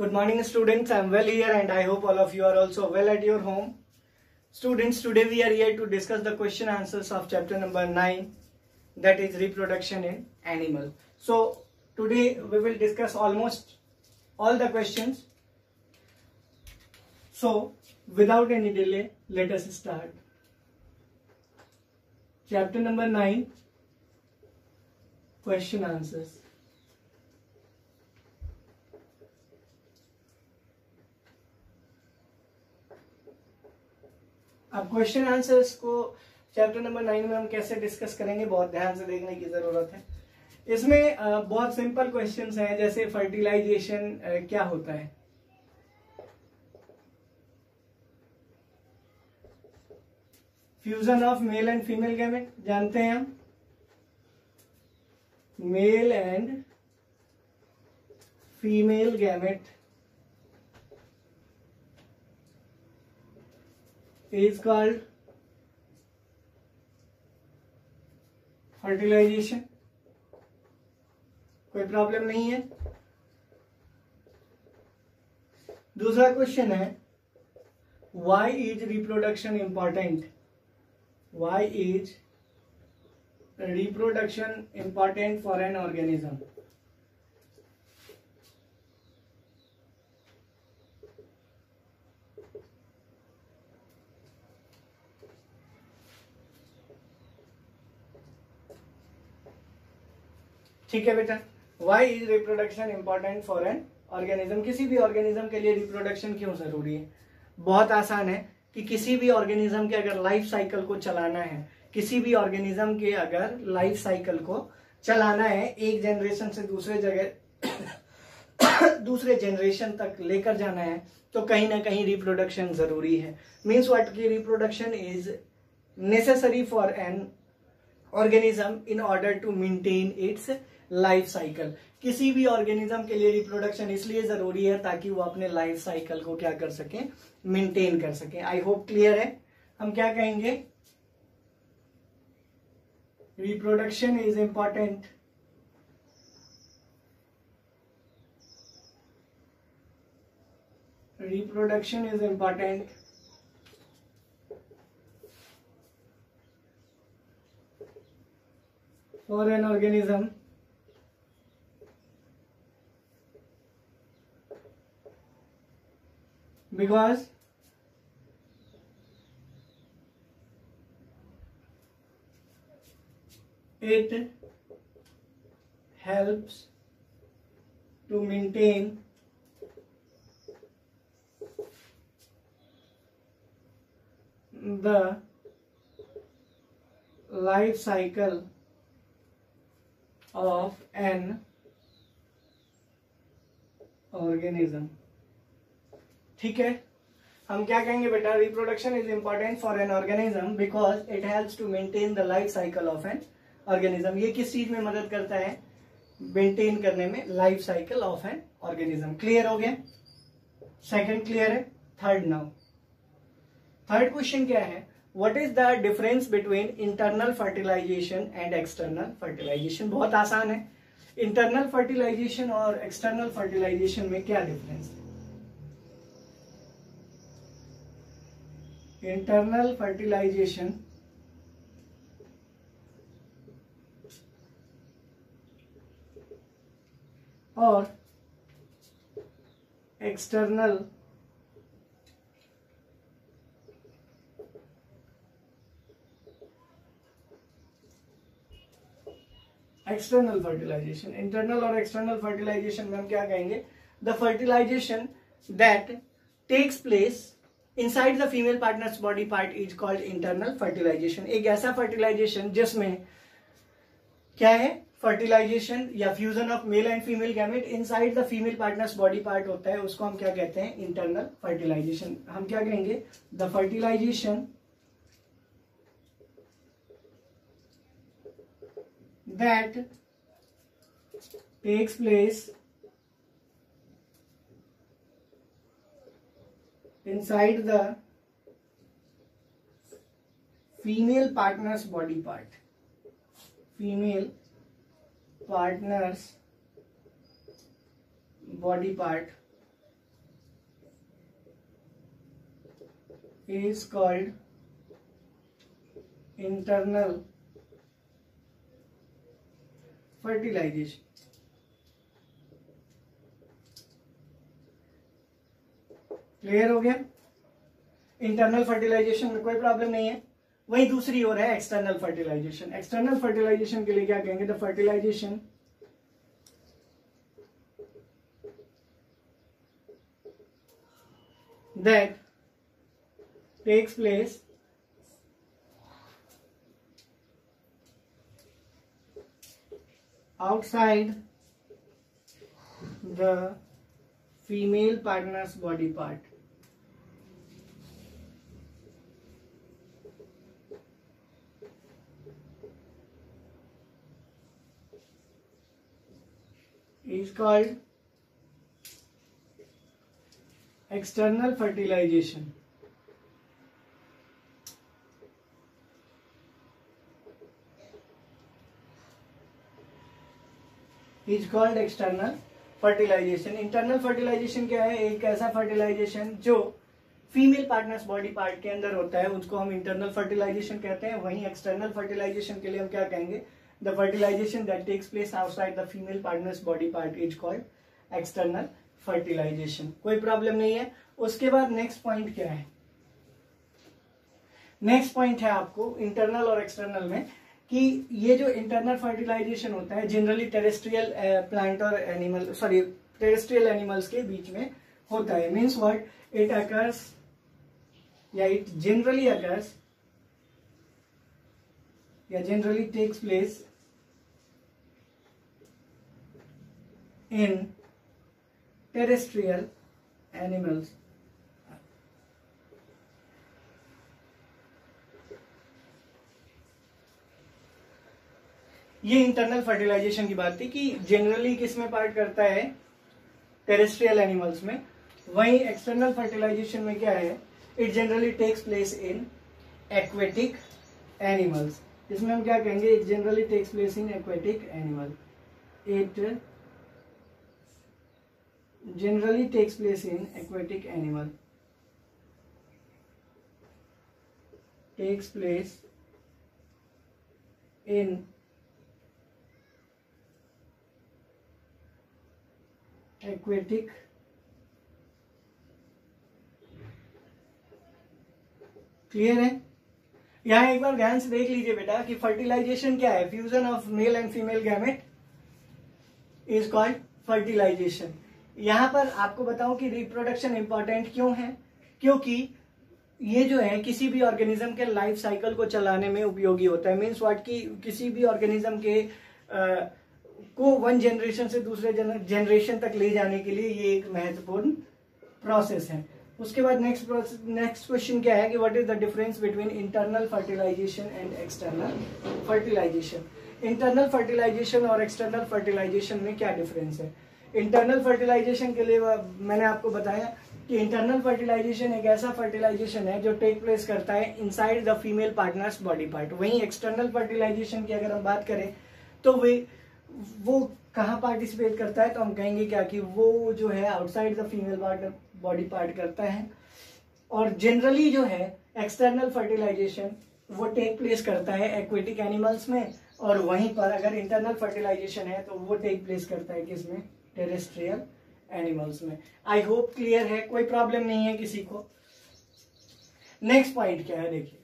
Good morning, students. I'm well here and I hope all of you are also well at your home. Students, today we are here to discuss the question answers of chapter number 9, that is reproduction in animal. So today we will discuss almost all the questions. So without any delay, let us start. Chapter number 9, question answers. अब question answers को chapter number 9 में हम कैसे discuss करेंगे, बहुत ध्यान से देखने की जरूरत है। इसमें बहुत सिंपल क्वेश्चंस हैं, जैसे फर्टिलाइजेशन क्या होता है, fusion of male and female gamete जानते हैं हम, mail and female gamete is called fertilization. कोई प्रॉब्लम नहीं है। दूसरा क्वेश्चन है, why is reproduction important? Why is reproduction important for an organism? ठीक है बेटा, why is reproduction important for an organism? किसी भी ऑर्गेनिज्म के लिए रिप्रोडक्शन क्यों जरूरी है? बहुत आसान है कि किसी भी ऑर्गेनिज्म के अगर लाइफ साइकिल को चलाना है, किसी भी ऑर्गेनिज्म के अगर लाइफ साइकिल को चलाना है, एक जनरेशन से दूसरे जगह दूसरे जनरेशन तक लेकर जाना है, तो कहीं ना कहीं रिप्रोडक्शन जरूरी है। मीन्स व्हाट की reproduction is necessary for an organism in order to maintain its life cycle. किसी भी ऑर्गेनिज्म के लिए रिप्रोडक्शन इसलिए जरूरी है ताकि वो अपने लाइफ साइकिल को क्या कर सके, मेंटेन कर सके। आई होप क्लियर है। हम क्या कहेंगे, reproduction is important reproduction is important for an organism because it helps to maintain the life cycle of an organism। ठीक है, हम क्या कहेंगे बेटा, reproduction is important for an organism because it helps to maintain the life cycle of an organism. ये किस चीज में मदद करता है, मेंटेन करने में life cycle of an organism. Clear हो गया? सेकंड क्लियर है। थर्ड नाउ, थर्ड क्वेश्चन क्या है, What is the difference between internal fertilization and external fertilization? बहुत आसान है। इंटरनल फर्टिलाइजेशन और एक्सटर्नल फर्टिलाइजेशन में क्या डिफरेंस है? इंटरनल फर्टिलाइजेशन और एक्सटर्नल एक्सटर्नल फर्टिलाइजेशन। इंटरनल और एक्सटर्नल फर्टिलाइजेशन में हम क्या कहेंगे, the fertilization that takes place inside the female partner's body part is called internal fertilization. एक ऐसा फर्टिलाइजेशन जिसमें क्या है, फर्टिलाइजेशन या fusion of male and female gamete inside the female partner's body part होता है, उसको हम क्या कहते हैं, इंटरनल फर्टिलाइजेशन। हम क्या कहेंगे, the fertilization that takes place inside the female partner's body part, female partner's body part is called internal fertilization. Clear हो गया? इंटरनल फर्टिलाइजेशन में कोई प्रॉब्लम नहीं है. वही दूसरी ओर है एक्सटर्नल फर्टिलाइजेशन. एक्सटर्नल फर्टिलाइजेशन के लिए क्या कहेंगे? The fertilization that takes place outside the female partner's body part. Is called external fertilization. Is called external fertilization. Internal fertilization क्या है? एक ऐसा फर्टिलाइजेशन जो फीमेल पार्टनर्स बॉडी पार्ट के अंदर होता है, उसको हम इंटरनल फर्टिलाइजेशन कहते हैं. वहीं एक्सटर्नल फर्टिलाइजेशन के लिए हम क्या कहेंगे? The fertilization that takes place outside the female partner's body part is called external fertilization. कोई प्रॉब्लम नहीं है. उसके बाद नेक्स्ट पॉइंट क्या है? नेक्स्ट पॉइंट है आपको इंटरनल और एक्सटर्नल में कि ये जो इंटरनल फर्टिलाइजेशन होता है जनरली टेरेस्ट्रियल प्लांट और टेरेस्ट्रियल एनिमल्स के बीच में होता है. Means what? इट अकर्स या इट जनरली अकर्स या generally takes place in terrestrial animals. ये इंटरनल फर्टिलाइजेशन की बात थी कि जनरली किस में पार्ट करता है? टेरेस्ट्रियल एनिमल्स में. वहीं एक्सटर्नल फर्टिलाइजेशन में क्या है? It generally takes place in aquatic animals. इसमें हम क्या कहेंगे? It generally takes place in aquatic animal. It generally takes place in aquatic animal. Takes place in aquatic clear है? यहां एक बार ध्यान से देख लीजिए बेटा कि फर्टिलाइजेशन क्या है? Fusion of male and female gamete is called fertilization. यहां पर आपको बताऊं कि रिप्रोडक्शन इंपॉर्टेंट क्यों है? क्योंकि ये जो है किसी भी ऑर्गेनिज्म के लाइफ साइकिल को चलाने में उपयोगी होता है. मीन्स व्हाट कि किसी भी ऑर्गेनिज्म के को वन जनरेशन से दूसरे जनरेशन तक ले जाने के लिए ये एक महत्वपूर्ण प्रोसेस है. उसके बाद नेक्स्ट क्वेश्चन क्या है कि what is the difference between internal fertilization and external fertilization. Internal fertilization और एक्सटर्नल फर्टिलाइजेशन में क्या डिफरेंस है? इंटरनल फर्टिलाइजेशन के लिए मैंने आपको बताया कि इंटरनल फर्टिलाइजेशन एक ऐसा फर्टिलाइजेशन है जो टेक प्लेस करता है inside the female partner's body part. वहीं एक्सटर्नल फर्टिलाइजेशन की अगर हम बात करें तो वो कहाँ पार्टिसिपेट करता है? तो हम कहेंगे क्या कि वो जो है outside the female body part करता है. और जनरली जो है एक्सटर्नल फर्टिलाइजेशन वो टेक प्लेस करता है एक्वेटिक एनिमल्स में. और वहीं पर अगर इंटरनल फर्टिलाइजेशन है तो वो टेक प्लेस करता है किसमें? टेरेस्ट्रियल एनिमल्स में. आई होप क्लियर है, कोई प्रॉब्लम नहीं है किसी को. नेक्स्ट पॉइंट क्या है देखिए.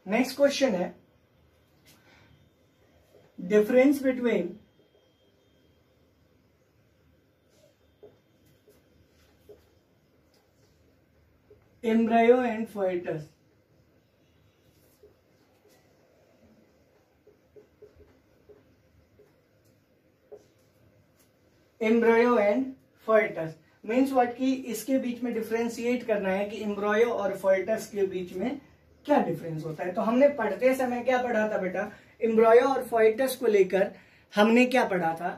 नेक्स्ट क्वेश्चन है difference between embryo and foetus. Embryo and foetus means what कि इसके बीच में डिफरेंशिएट करना है कि एम्ब्रायो और फोएटस के बीच में क्या डिफरेंस होता है. तो हमने पढ़ते समय क्या पढ़ा था बेटा? एम्ब्रायो और फोएटस को लेकर हमने क्या पढ़ा था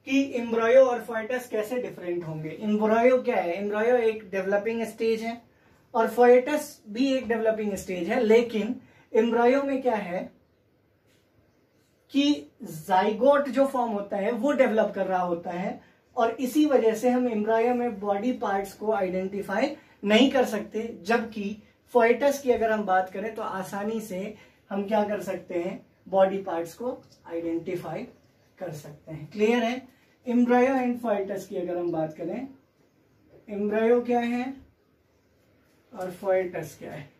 कि एम्ब्रायो और फोएटस कैसे डिफरेंट होंगे। एम्ब्रायो क्या है, एम्ब्रायो एक डेवलपिंग स्टेज है और फोएटस भी एक डेवलपिंग स्टेज है, लेकिन एम्ब्रायो में क्या है कि जाइगोट जो फॉर्म होता है वो डेवलप कर रहा होता है, और इसी वजह से हम एम्ब्रायो में बॉडी पार्ट्स को आइडेंटिफाई नहीं कर सकते, जबकि फोएटस की अगर हम बात करें तो आसानी से हम क्या कर सकते हैं, बॉडी पार्ट्स को आइडेंटिफाई कर सकते हैं। क्लियर है। एम्ब्रायो एंड फोएटस की अगर हम बात करें, एम्ब्रायो क्या है और फोएटस क्या है।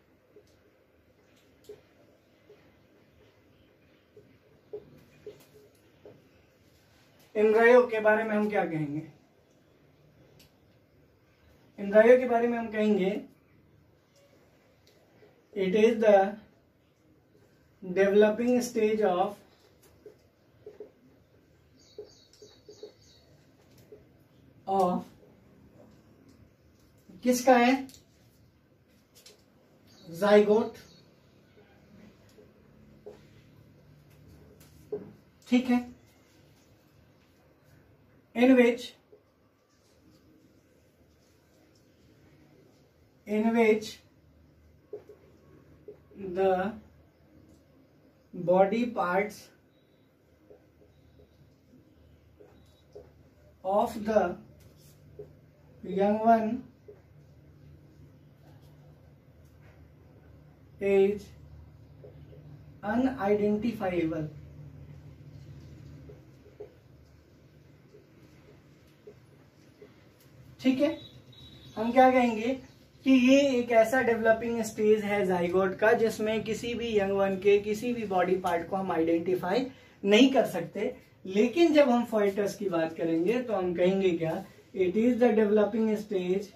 एम्ब्रायो के बारे में हम क्या कहेंगे, एम्ब्रायो के बारे में हम कहेंगे it is the developing stage of किसका है, जाइगोट। ठीक है। in which the body parts of the young one is unidentifiable। ठीक है। हम क्या कहेंगे कि ये एक ऐसा डेवलपिंग स्टेज है जाइगोट का जिसमें किसी भी यंग वन के किसी भी बॉडी पार्ट को हम आइडेंटिफाई नहीं कर सकते, लेकिन जब हम फोएटस की बात करेंगे तो हम कहेंगे क्या, it is the developing stage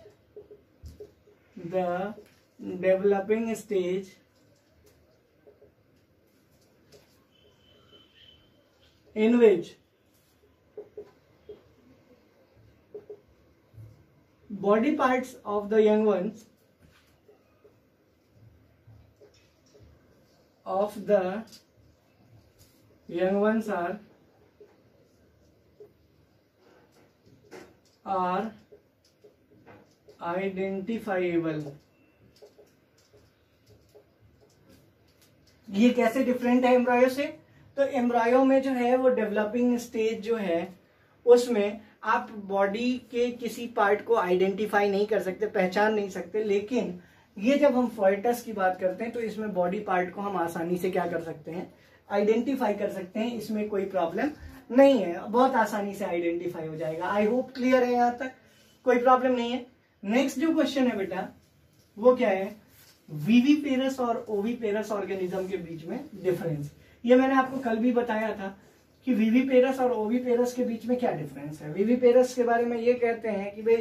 in which body parts of the young ones are identifiable। ये कैसे डिफरेंट है एम्ब्रायो से, तो एम्ब्रायो में जो है वो डेवलपिंग स्टेज जो है उसमें आप बॉडी के किसी पार्ट को आइडेंटिफाई नहीं कर सकते, पहचान नहीं सकते, लेकिन ये जब हम फोएटस की बात करते हैं तो इसमें बॉडी पार्ट को हम आसानी से क्या कर सकते हैं, आइडेंटिफाई कर सकते हैं। इसमें कोई प्रॉब्लम नहीं है, बहुत आसानी से आइडेंटिफाई हो जाएगा। आई होप क्लियर है, यहां तक कोई प्रॉब्लम नहीं है। नेक्स्ट जो क्वेश्चन है बेटा वो क्या है, विविपेरस और ओविपेरस ऑर्गेनिज्म के बीच में डिफरेंस। ये मैंने आपको कल भी बताया था कि विविपेरस और ओविपेरस के बीच में क्या डिफरेंस है। विविपेरस के बारे में ये कहते हैं कि भाई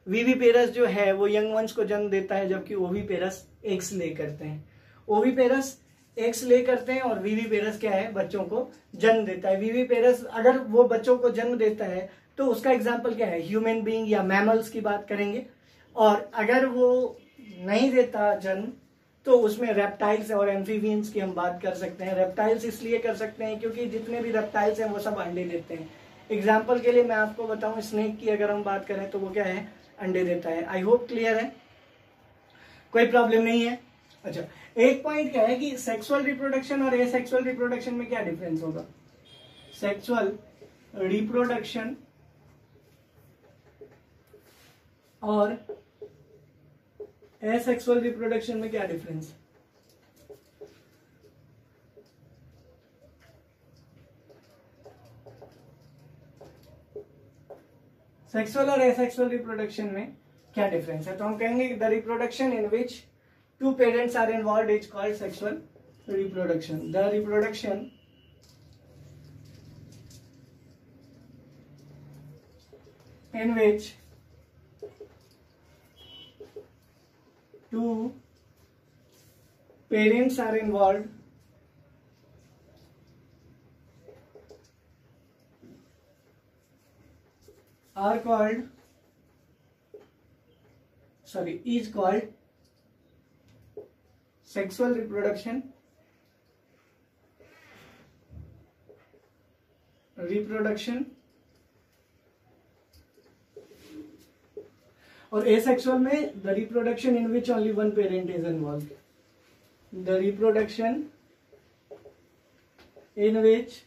विविपेरस जो है वो यंग वंस को जन्म देता है, जबकि ओविपेरस एग्स ले करते हैं। ओविपेरस एग्स ले करते हैं और विविपेरस क्या है, बच्चों को जन्म देता है। विविपेरस अगर वो बच्चों को जन्म देता है तो उसका एग्जाम्पल क्या है, ह्यूमन बीइंग या मैमल्स की बात करेंगे, और अगर वो नहीं देता जन्म तो उसमें रेप्टाइल्स और एम्फीबियंस की हम बात कर सकते हैं। रेप्टाइल्स इसलिए कर सकते हैं क्योंकि जितने भी रेप्टाइल्स हैं वो सब अंडे देते हैं। एग्जाम्पल के लिए मैं आपको बताऊं, स्नेक की अगर हम बात करें तो वो क्या है, अंडे देता है। आई होप क्लियर है, कोई प्रॉब्लम नहीं है। अच्छा, एक पॉइंट क्या है कि सेक्सुअल रिप्रोडक्शन और एसेक्सुअल रिप्रोडक्शन में क्या डिफरेंस होगा। सेक्सुअल रिप्रोडक्शन और एसेक्सुअल रिप्रोडक्शन में क्या डिफरेंस। सेक्सुअल और एसेक्सुअल रिप्रोडक्शन में क्या डिफरेंस है, तो हम कहेंगे the reproduction in which two parents are involved is called sexual reproduction. The reproduction in which two parents are involved is called sexual reproduction, और एसेक्सुअल में the reproduction in which only one parent is involve, the reproduction in which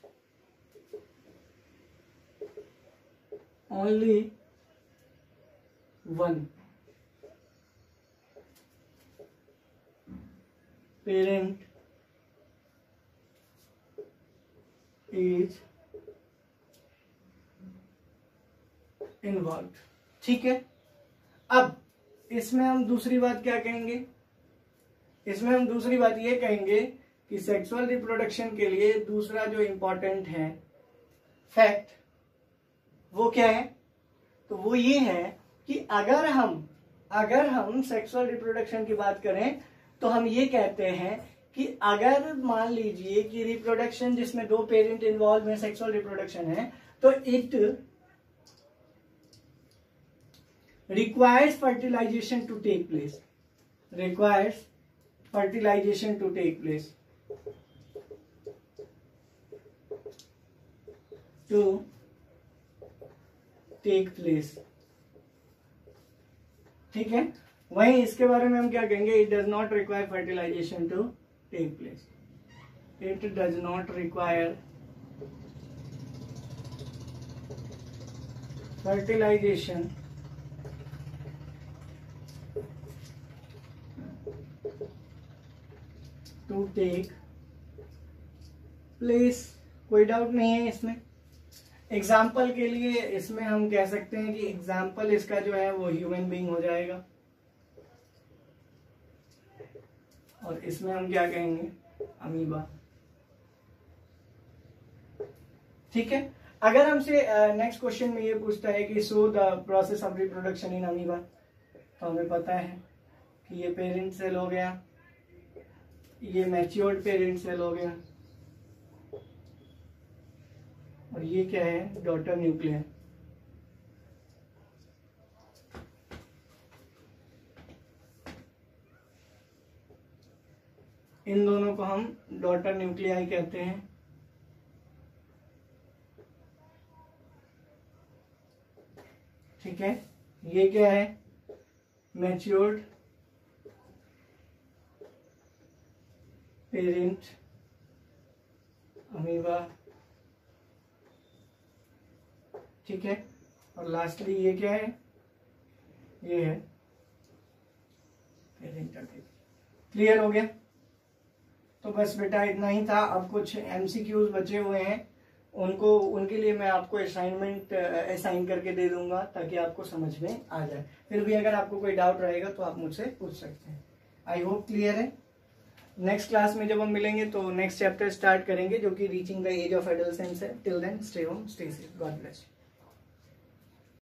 only one parent is involved। ठीक है, अब इसमें हम दूसरी बात क्या कहेंगे, इसमें हम दूसरी बात ये कहेंगे कि सेक्सुअल रिप्रोडक्शन के लिए दूसरा जो इंपॉर्टेंट है फैक्ट वो क्या है, तो वो ये है कि अगर हम सेक्सुअल रिप्रोडक्शन की बात करें तो हम ये कहते हैं कि अगर मान लीजिए कि रिप्रोडक्शन जिसमें 2 पेरेंट इन्वॉल्व में सेक्सुअल रिप्रोडक्शन है तो it requires fertilization to take place, requires fertilization to take place to take place. ठीक है, वहीं इसके बारे में हम क्या कहेंगे, it does not require fertilization to take place, it does not require fertilization to take place. कोई डाउट नहीं है इसमें। एग्जाम्पल के लिए इसमें हम कह सकते हैं कि एग्जाम्पल इसका जो है वो ह्यूमन बीइंग हो जाएगा, और इसमें हम क्या कहेंगे, अमीबा। ठीक है, अगर हमसे नेक्स्ट क्वेश्चन में ये पूछता है कि show the process of reproduction in amoeba, तो हमें पता है कि ये पेरेंट सेल हो गया, ये मैच्योर्ड पेरेंट सेल हो गया, और ये क्या है, डॉटर न्यूक्लियर। इन दोनों को हम डॉटर न्यूक्लियाई कहते हैं। ठीक है, ये क्या है, मैच्योर्ड पेरेंट अमीबा। ठीक है, और लास्टली ये क्या है, ये है पेरेंट अमीबा। क्लियर हो गया? तो बस बेटा इतना ही था। अब कुछ एमसीक्यूज बचे हुए हैं, उनके लिए मैं आपको असाइनमेंट असाइन करके दे दूंगा ताकि आपको समझ में आ जाए। फिर भी अगर आपको कोई डाउट रहेगा तो आप मुझसे पूछ सकते हैं। आई होप क्लियर है। नेक्स्ट क्लास में जब हम मिलेंगे तो नेक्स्ट चैप्टर स्टार्ट करेंगे जो कि reaching the age of adolescence है। Till then stay home, stay safe, God bless you.